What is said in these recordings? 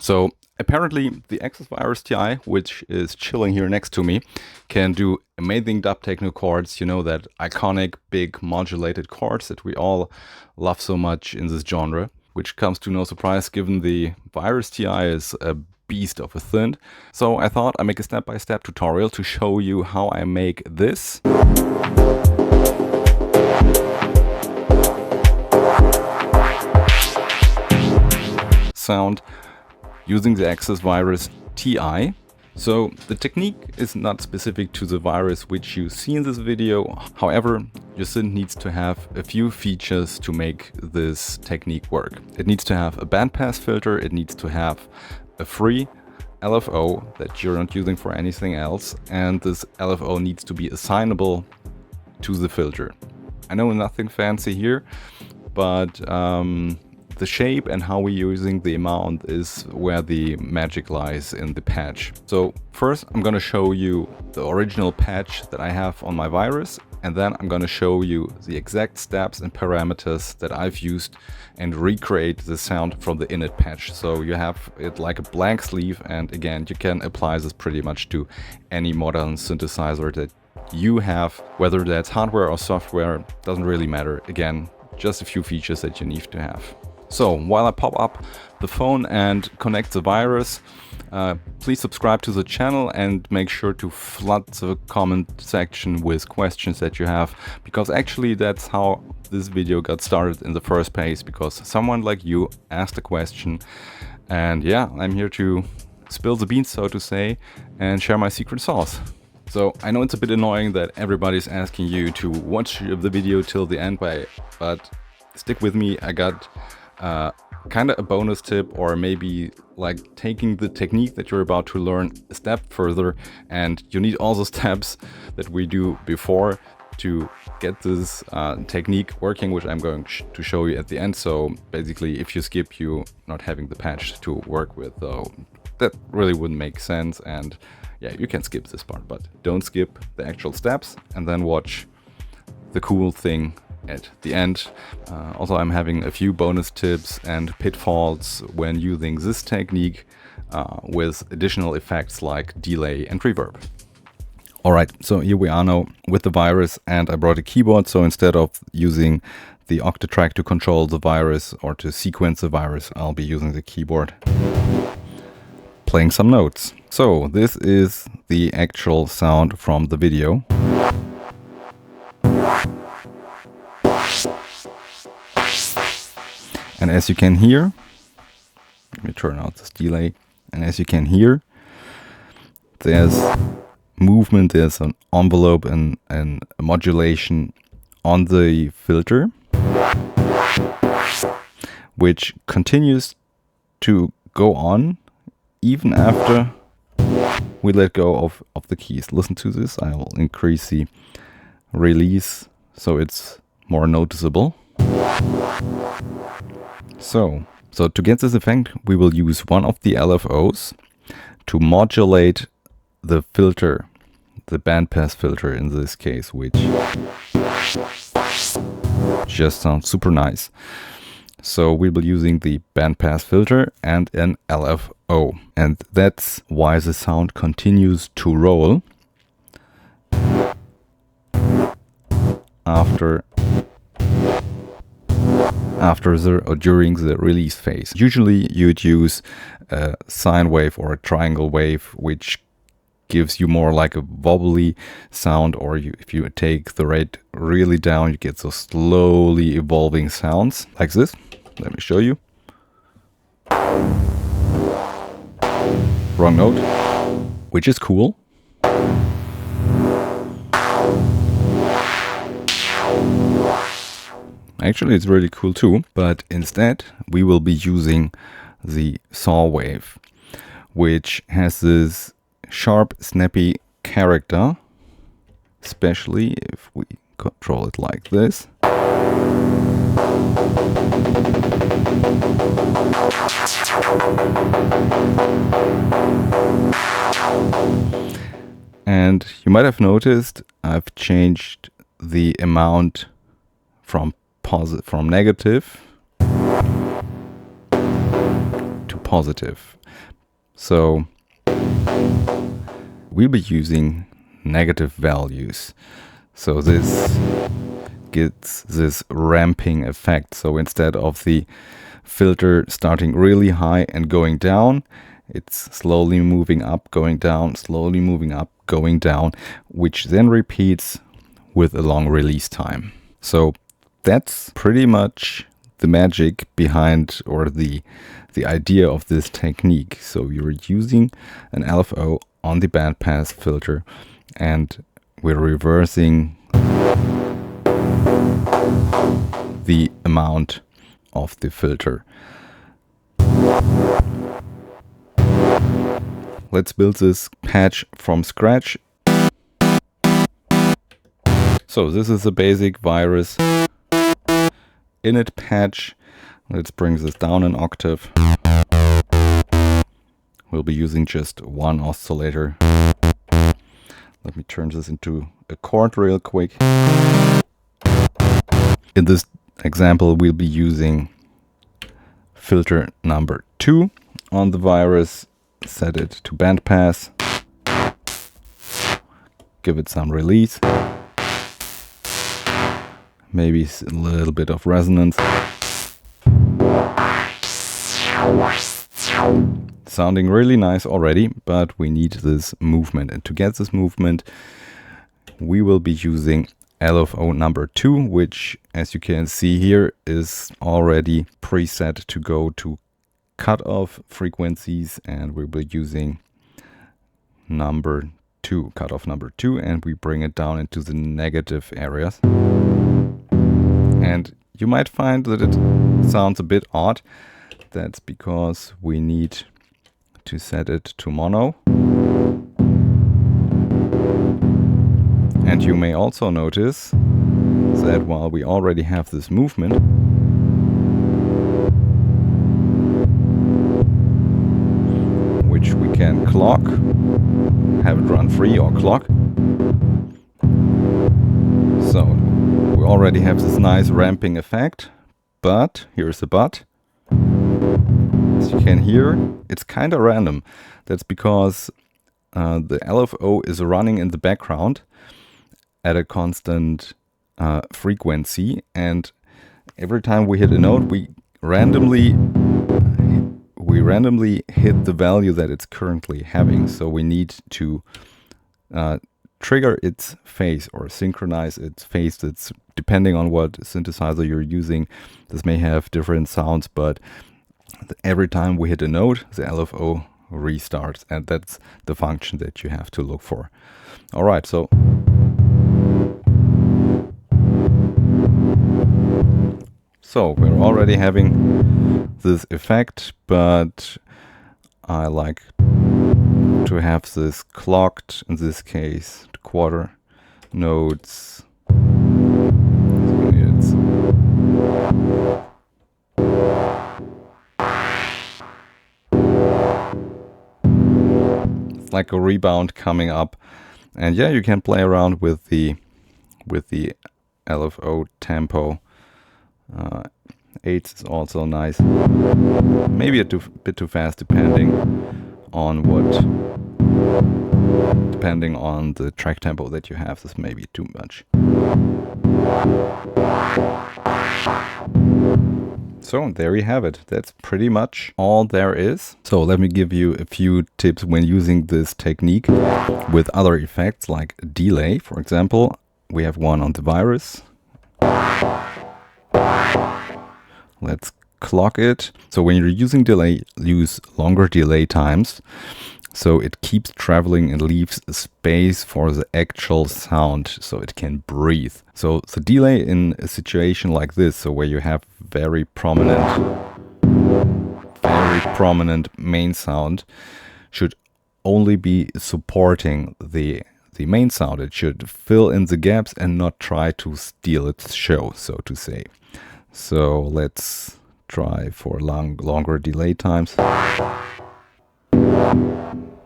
So apparently the Access Virus TI, which is chilling here next to me, can do amazing dub techno chords, you know, that iconic big modulated chords that we all love so much in this genre, which comes to no surprise given the Virus TI is a beast of a synth. So I thought I'd make a step-by-step tutorial to show you how I make this. Sound using the Access Virus TI. So the technique is not specific to the virus which you see in this video. However, your synth needs to have a few features to make this technique work. It needs to have a bandpass filter, it needs to have a free LFO that you're not using for anything else, and this LFO needs to be assignable to the filter. I know nothing fancy here, but the shape and how we're using the amount is where the magic lies in the patch. So first I'm going to show you the original patch that I have on my virus, and then I'm going to show you the exact steps and parameters that I've used and recreate the sound from the init patch. So you have it like a blank sleeve, and again you can apply this pretty much to any modern synthesizer that you have, whether that's hardware or software, doesn't really matter. Again, just a few features that you need to have. So while I pop up the phone and connect the virus, please subscribe to the channel and make sure to flood the comment section with questions that you have, because actually that's how this video got started in the first place, because someone like you asked a question, and yeah, I'm here to spill the beans, so to say, and share my secret sauce. So I know it's a bit annoying that everybody's asking you to watch the video till the end, but stick with me. I got kind of a bonus tip, or maybe like taking the technique that you're about to learn a step further, and you need all the steps that we do before to get this technique working, which I'm going to show you at the end. So basically, if you skip, you're not having the patch to work with, though that really wouldn't make sense. And yeah, you can skip this part, but don't skip the actual steps and then watch the cool thing at the end. Also, I'm having a few bonus tips and pitfalls when using this technique with additional effects like delay and reverb. Alright, so here we are now with the virus, and I brought a keyboard, so instead of using the octatrack to control the virus or to sequence the virus, I'll be using the keyboard, playing some notes. So this is the actual sound from the video. And as you can hear, let me turn out this delay, and as you can hear, there's movement, there's an envelope and a modulation on the filter, which continues to go on even after we let go of the keys. Listen to this. I will increase the release so it's more noticeable. So to get this effect, we will use one of the LFOs to modulate the filter, the bandpass filter in this case, which just sounds super nice. So we'll be using the bandpass filter and an LFO, and that's why the sound continues to roll after the or during the release phase. Usually you'd use a sine wave or a triangle wave, which gives you more like a wobbly sound, or if you take the rate really down, you get those slowly evolving sounds like this. Let me show you. Wrong note, which is cool. Actually, it's really cool too, but instead we will be using the saw wave, which has this sharp, snappy character, especially if we control it like this. And you might have noticed I've changed the amount from negative to positive. So we'll be using negative values. So this gets this ramping effect. So instead of the filter starting really high and going down, it's slowly moving up, going down, slowly moving up, going down, which then repeats with a long release time. So that's pretty much the magic behind, or the idea of this technique. So you're using an LFO on the bandpass filter, and we're reversing the amount of the filter. Let's build this patch from scratch. So this is a basic virus init patch. Let's bring this down an octave. We'll be using just one oscillator. Let me turn this into a chord real quick. In this example, we'll be using filter number 2 on the virus. Set it to bandpass. Give it some release. Maybe a little bit of resonance. Sounding really nice already, but we need this movement. And to get this movement, we will be using LFO number 2, which, as you can see here, is already preset to go to cutoff frequencies, and we'll be using number 2, cutoff number 2, and we bring it down into the negative areas. And you might find that it sounds a bit odd. That's because we need to set it to mono. And you may also notice that while we already have this movement, which we can clock, have it run free or clock. So we already have this nice ramping effect, but here's the but. As you can hear, it's kind of random. That's because the LFO is running in the background at a constant frequency, and every time we hit a note, we randomly hit the value that it's currently having. So we need to trigger its phase or synchronize its phase. It's depending on what synthesizer you're using. This may have different sounds, but every time we hit a note, the LFO restarts, and that's the function that you have to look for. All right, so we're already having this effect, but I like to have this clocked, in this case, to quarter notes. It's like a rebound coming up, and yeah, you can play around with the LFO tempo. 8 is also nice. Maybe a bit too fast, depending on the track tempo that you have. This may be too much. So there you have it. That's pretty much all there is. So let me give you a few tips when using this technique with other effects like delay. For example, we have one on the virus. Let's clock it. So when you're using delay, use longer delay times, so it keeps traveling and leaves space for the actual sound so it can breathe. So the delay in a situation like this, so where you have very prominent main sound, should only be supporting the main sound. It should fill in the gaps and not try to steal its show, so to say. So let's try for longer delay times.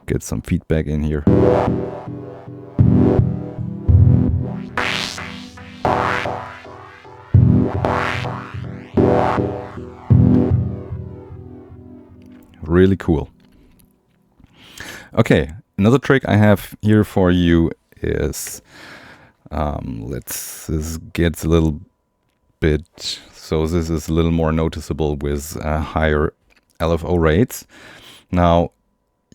Get some feedback in here. really cool. Okay, another trick I have here for you is, this gets a little bit, so this is a little more noticeable with higher LFO rates. Now,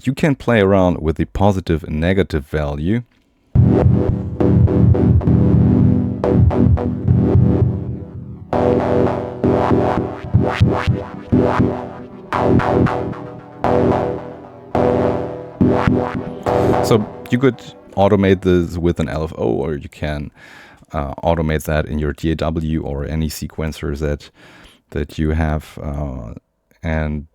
you can play around with the positive and negative value. So you could automate this with an LFO, or you can automate that in your DAW or any sequencer that you have, and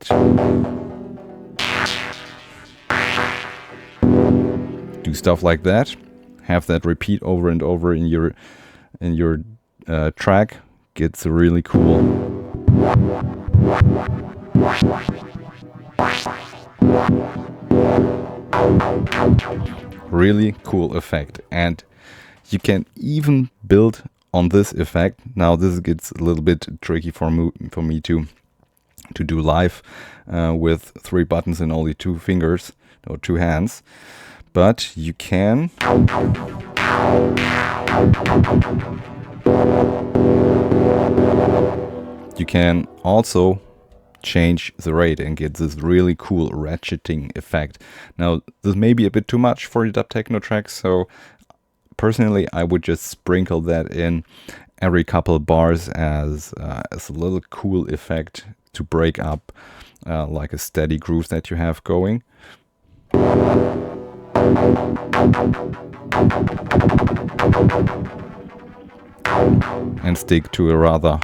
do stuff like that. Have that repeat over and over in your track. Gets really cool. Really cool effect, and you can even build on this effect. Now this gets a little bit tricky for me to do live with 3 buttons and only 2 fingers or 2 hands, but you can also change the rate and get this really cool ratcheting effect. Now this may be a bit too much for your dub techno tracks, so personally I would just sprinkle that in every couple of bars as a little cool effect to break up like a steady groove that you have going. And stick to a rather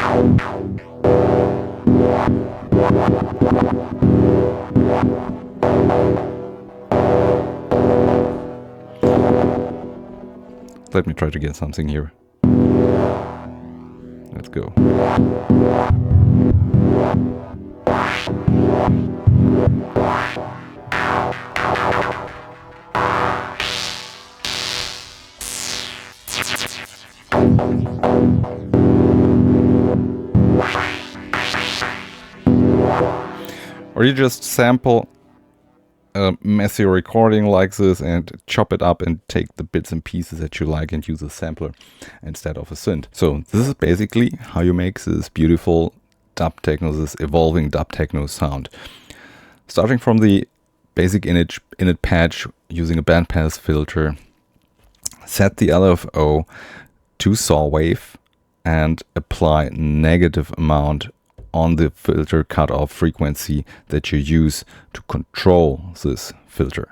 let me try to get something here. Let's go. Or you just sample a messy recording like this and chop it up and take the bits and pieces that you like and use a sampler instead of a synth. So this is basically how you make this beautiful dub techno, this evolving dub techno sound. Starting from the basic init patch using a bandpass filter, set the LFO to saw wave and apply negative amount on the filter cutoff frequency that you use to control this filter.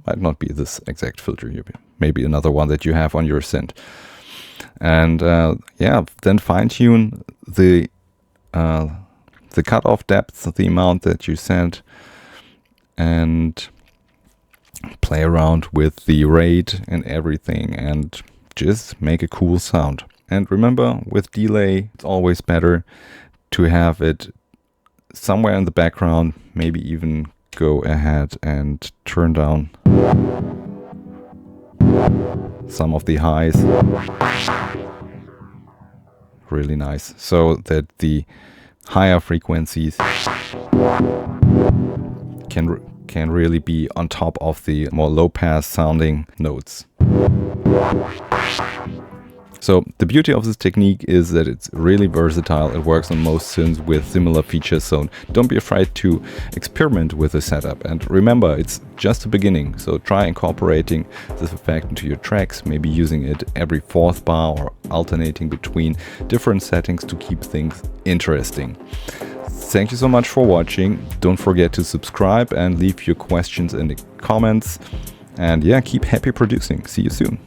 Might not be this exact filter, maybe another one that you have on your synth. And yeah, then fine tune the cutoff depth, the amount that you send, and play around with the rate and everything, and just make a cool sound. And remember, with delay, it's always better to have it somewhere in the background, maybe even go ahead and turn down some of the highs. Really nice, so that the higher frequencies can really be on top of the more low-pass sounding notes. So the beauty of this technique is that it's really versatile. It works on most synths with similar features, so don't be afraid to experiment with the setup. And remember, it's just the beginning, so try incorporating this effect into your tracks, maybe using it every 4th bar or alternating between different settings to keep things interesting. Thank you so much for watching. Don't forget to subscribe and leave your questions in the comments. And yeah, keep happy producing. See you soon.